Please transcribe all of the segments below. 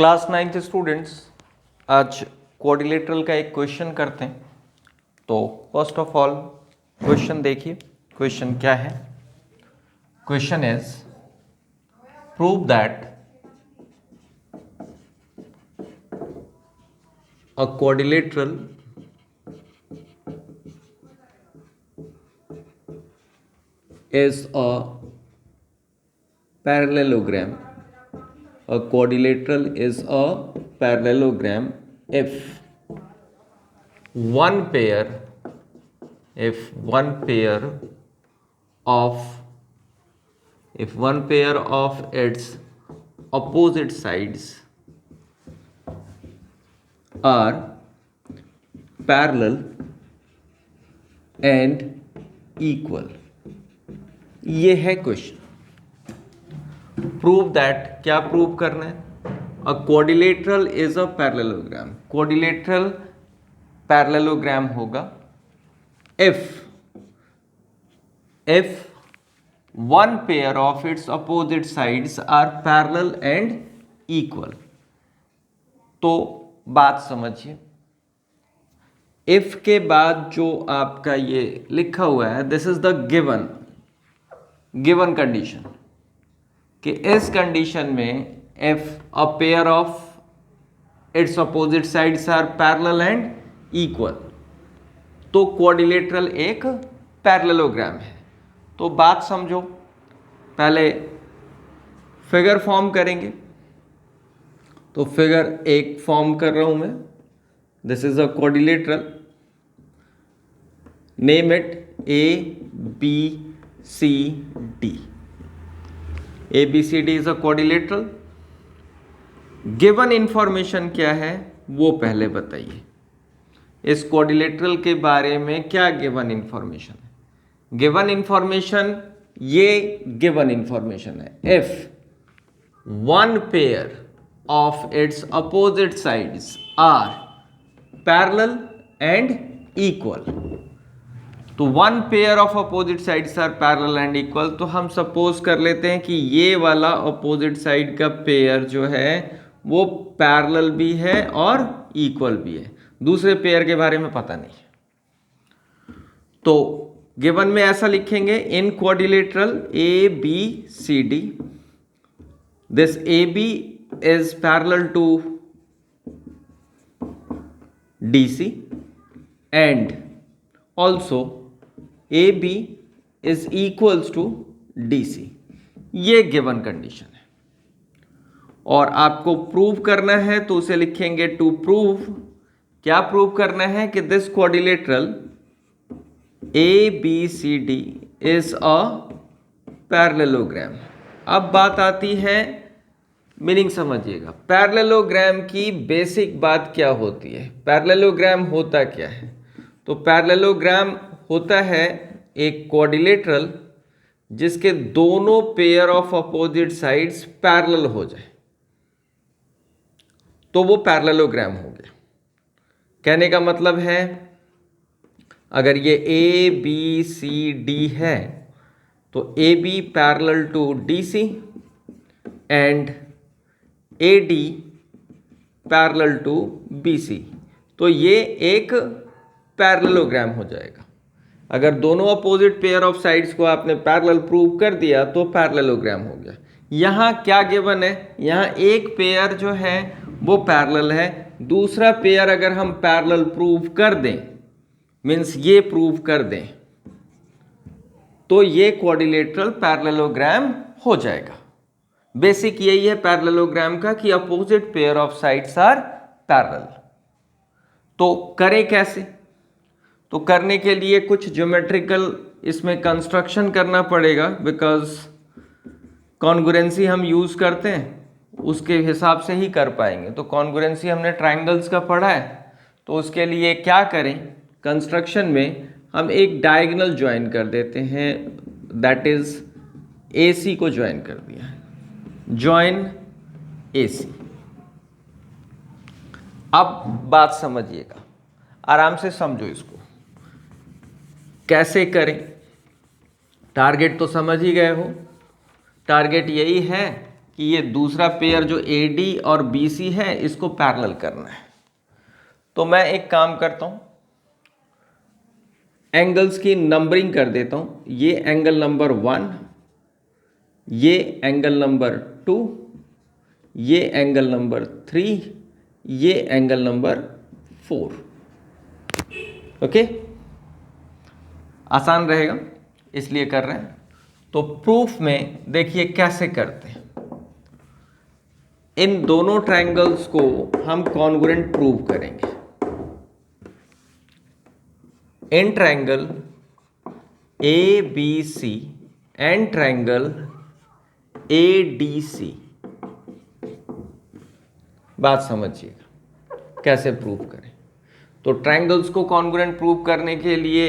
Class 9th students, आज quadrilateral का एक क्वेश्चन करते हैं। तो फर्स्ट ऑफ ऑल क्वेश्चन देखिए, क्वेश्चन क्या है। Question is prove that a quadrilateral is a parallelogram. A quadrilateral is a parallelogram if one pair of its opposite sides are parallel and equal. ये है question. Prove that, क्या prove करना है? A quadrilateral is a parallelogram. Quadrilateral parallelogram होगा if one pair of its opposite sides are parallel and equal. तो बात समझिए, if के बाद जो आपका ये लिखा हुआ है, this is the given condition, कि इस कंडीशन में if a pair of its opposite sides are parallel and equal, तो क्वाड्रिलेटरल एक पैरेललोग्राम है। तो बात समझो, पहले फिगर फॉर्म करेंगे। तो फिगर एक फॉर्म कर रहा हूं मैं। This is a quadrilateral, name it ABCD. ABCD is a quadrilateral. Given information क्या है वो पहले बताइए। इस क्वाड्रिलेटरल के बारे में क्या गिवन इंफॉर्मेशन है? गिवन इंफॉर्मेशन, ये गिवन इंफॉर्मेशन है, if one pair of its opposite sides are parallel and equal. तो one pair of opposite sides are parallel and equal, तो हम सपोज कर लेते हैं कि ये वाला अपोजिट साइड का पेयर जो है वो पैरेलल भी है और इक्वल भी है। दूसरे पेयर के बारे में पता नहीं। तो गिवन में ऐसा लिखेंगे, in quadrilateral ABCD, this AB is parallel to DC and also AB is equals to DC। ये गिवन कंडीशन है और आपको प्रूव करना है, तो उसे लिखेंगे टू प्रूव। क्या प्रूव करना है? कि this quadrilateral ABCD is a parallelogram. अब बात आती है, मीनिंग समझिएगा। पैरेललोग्राम की बेसिक बात क्या होती है? पैरेललोग्राम होता क्या है? तो पैरेललोग्राम होता है एक क्वाड्रिलेटरल जिसके दोनों pair of opposite sides parallel हो जाए, तो वो पैरेललोग्राम हो गया। कहने का मतलब है, अगर ये ABCD है तो AB parallel to DC and AD parallel to BC, तो ये एक पैरेललोग्राम हो जाएगा। अगर दोनों अपोजिट पेयर ऑफ साइड्स को आपने पैरेलल प्रूव कर दिया तो पैरेललोग्राम हो गया। यहाँ क्या गिवन है? यहाँ एक पेयर जो है वो पैरेलल है, दूसरा पेयर अगर हम पैरेलल प्रूव कर दें, मीन्स ये प्रूव कर दें, तो ये क्वाड्रिलेटरल पैरेललोग्राम हो जाएगा। बेसिक यही है पैरेललोग्राम का, कि opposite pair of sides are parallel. तो करें कैसे? तो करने के लिए कुछ ज्योमेट्रिकल इसमें कंस्ट्रक्शन करना पड़ेगा, बिकॉज कॉन्ग्रुएंसी हम यूज करते हैं, उसके हिसाब से ही कर पाएंगे। तो कॉन्ग्रुएंसी हमने ट्राइंगल्स का पढ़ा है, तो उसके लिए क्या करें? कंस्ट्रक्शन में हम एक डायगोनल ज्वाइन कर देते हैं, दैट इज AC को ज्वाइन कर दिया है, ज्वाइन AC। अब बात समझिएगा, आराम से समझो इसको कैसे करें। टारगेट तो समझ ही गए हो। टारगेट यही है कि ये दूसरा पेयर जो AD और BC है इसको पैरेलल करना है। तो मैं एक काम करता हूं, एंगल्स की नंबरिंग कर देता हूं। ये एंगल नंबर 1, ये एंगल नंबर 2, ये एंगल नंबर 3, ये एंगल नंबर 4। ओके, आसान रहेगा इसलिए कर रहे हैं। तो प्रूफ में देखिए कैसे करते हैं। इन दोनों ट्रायंगल्स को हम कॉन्ग्रुएंट प्रूव करेंगे। In triangle ABC and triangle ADC, बात समझिएगा कैसे प्रूव करें। तो ट्रायंगल्स को कॉन्ग्रुएंट प्रूव करने के लिए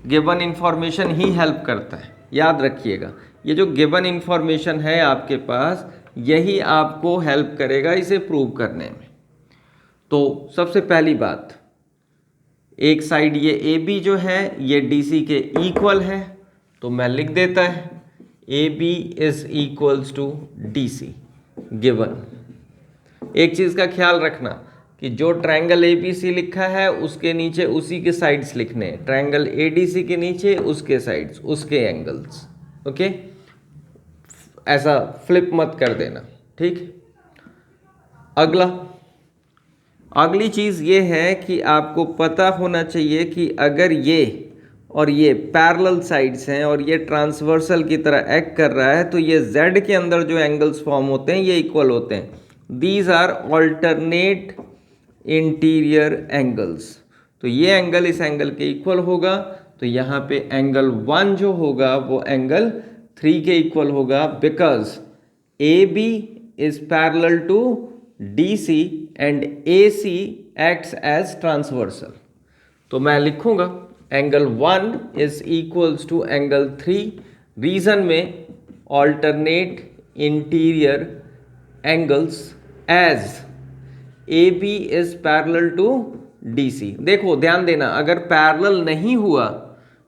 गिवन इंफॉर्मेशन ही हेल्प करता है। याद रखिएगा, ये जो गिवन इंफॉर्मेशन है आपके पास, यही आपको हेल्प करेगा इसे प्रूव करने में। तो सबसे पहली बात, एक साइड ये AB जो है ये DC के इक्वल है, तो मैं लिख देता है AB is equals to DC given. एक चीज़ का ख्याल रखना कि जो ट्रायंगल ABC लिखा है उसके नीचे उसी के साइड्स लिखने हैं, ट्रायंगल ADC के नीचे उसके साइड्स, उसके एंगल्स। ओके, ऐसा फ्लिप मत कर देना, ठीक। अगली चीज़ ये है कि आपको पता होना चाहिए कि अगर ये और ये पैरेलल साइड्स हैं और ये ट्रांसवर्सल की तरह एक्ट कर रहा है, तो ये Z के अंदर जो एंगल्स फॉर्म होते हैं ये इक्वल होते हैं। These are alternate interior angles. तो ये एंगल इस एंगल के इक्वल होगा, तो यहाँ पे एंगल 1 जो होगा वो एंगल 3 के इक्वल होगा, because AB is parallel to DC and AC acts as transversal. तो मैं लिखूंगा angle 1 is equals to angle 3, reason में alternate interior angles as AB is parallel to DC। देखो ध्यान देना, अगर पैरेलल नहीं हुआ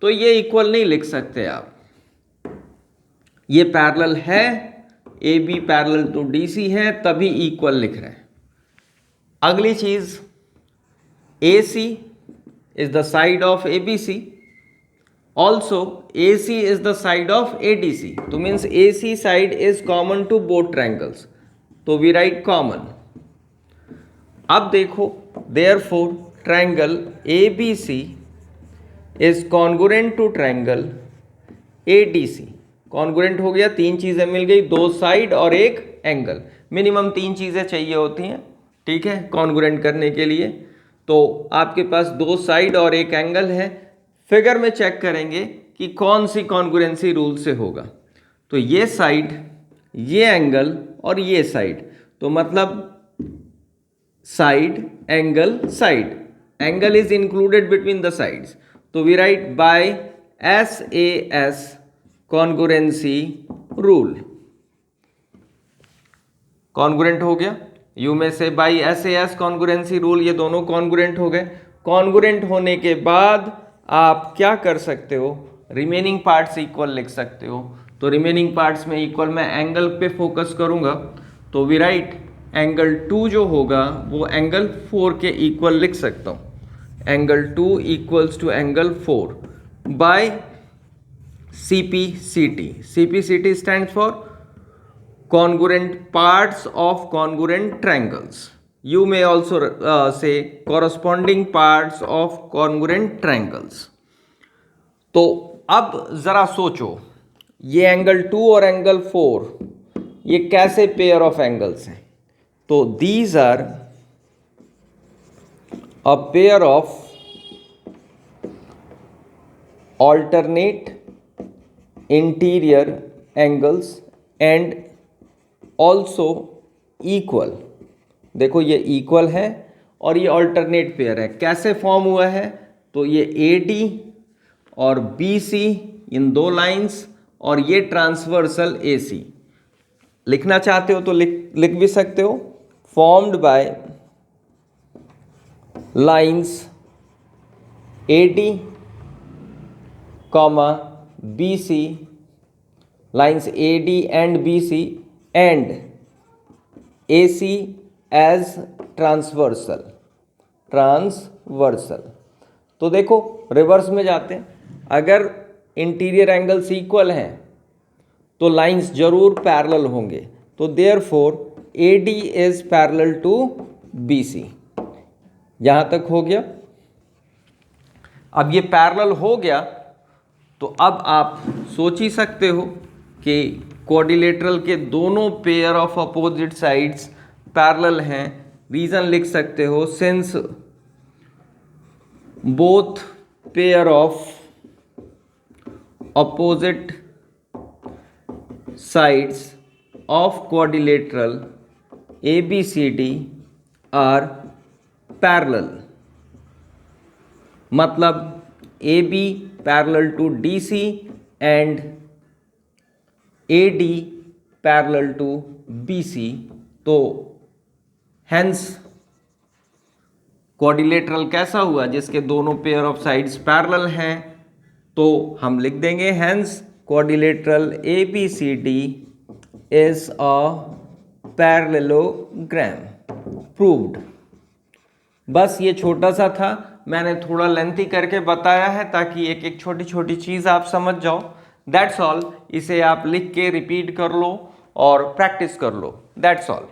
तो ये इक्वल नहीं लिख सकते आप। ये पैरेलल है, AB पैरेलल टू DC है, तभी इक्वल लिख रहे हैं। अगली चीज, AC is the side of ABC, also AC is the side of ADC, तो means AC side is common to both triangles, तो we write common। अब देखो, therefore triangle ABC is congruent to triangle ADC। Congruent हो गया, 3 चीजें मिल गई, 2 side और एक एंगल। मिनिमम 3 चीजें चाहिए होती हैं, ठीक है, कॉन्ग्रुएंट करने के लिए। तो आपके पास 2 साइड और एक एंगल है। फिगर में चेक करेंगे कि कौन सी कॉन्ग्रुएंसी रूल से होगा। तो ये साइड, ये एंगल और ये साइड, तो मतलब side angle side, angle is included between the sides, तो we write by SAS congruency rule. Congruent हो गया, यू में से बाई SAS कॉन्ग्रुएंसी रूल, ये दोनों कॉन्ग्रुएंट हो गए। कॉन्ग्रुएंट होने के बाद आप क्या कर सकते हो, रिमेनिंग पार्ट्स इक्वल लिख सकते हो। तो रिमेनिंग पार्ट्स में इक्वल, मैं एंगल पे फोकस करूंगा, तो वी राइट एंगल 2 जो होगा वो एंगल 4 के इक्वल लिख सकता हूं। Angle 2 equals to angle 4 by CPCT। CPCT stands for congruent parts of congruent triangles. You may also say corresponding parts of congruent triangles। तो अब जरा सोचो, ये एंगल 2 और एंगल 4 ये कैसे पेयर ऑफ एंगल्स हैं। तो these are a pair of alternate interior angles and also equal. देखो ये इक्वल है और ये ऑल्टरनेट पेयर है। कैसे फॉर्म हुआ है, तो ये AD और BC इन 2 लाइंस और ये ट्रांसवर्सल AC। लिखना चाहते हो तो लिख भी सकते हो, formed by lines AD comma BC, lines AD and BC and AC as transversal. तो देखो रिवर्स में जाते हैं, अगर इंटीरियर एंगल्स इक्वल हैं तो लाइंस जरूर पैरेलल होंगे, तो therefore AD is parallel to BC। यहां तक हो गया। अब ये पैरेलल हो गया तो अब आप सोच ही सकते हो कि क्वाड्रिलेटरल के दोनों pair of opposite sides parallel हैं। रीजन लिख सकते हो, since both pair of opposite sides of quadrilateral ABCD are parallel। मतलब AB parallel to DC and AD parallel to BC। तो hence क्वाड्रिलेटरल कैसा हुआ, जिसके दोनों पेयर ऑफ साइड्स पैरेलल हैं। तो हम लिख देंगे hence quadrilateral ABCD is a parallelogram. Proved. बस ये छोटा सा था, मैंने थोड़ा लेंथी करके बताया है ताकि एक एक छोटी छोटी चीज़ आप समझ जाओ। That's all. इसे आप लिख के रिपीट कर लो और प्रैक्टिस कर लो। That's all.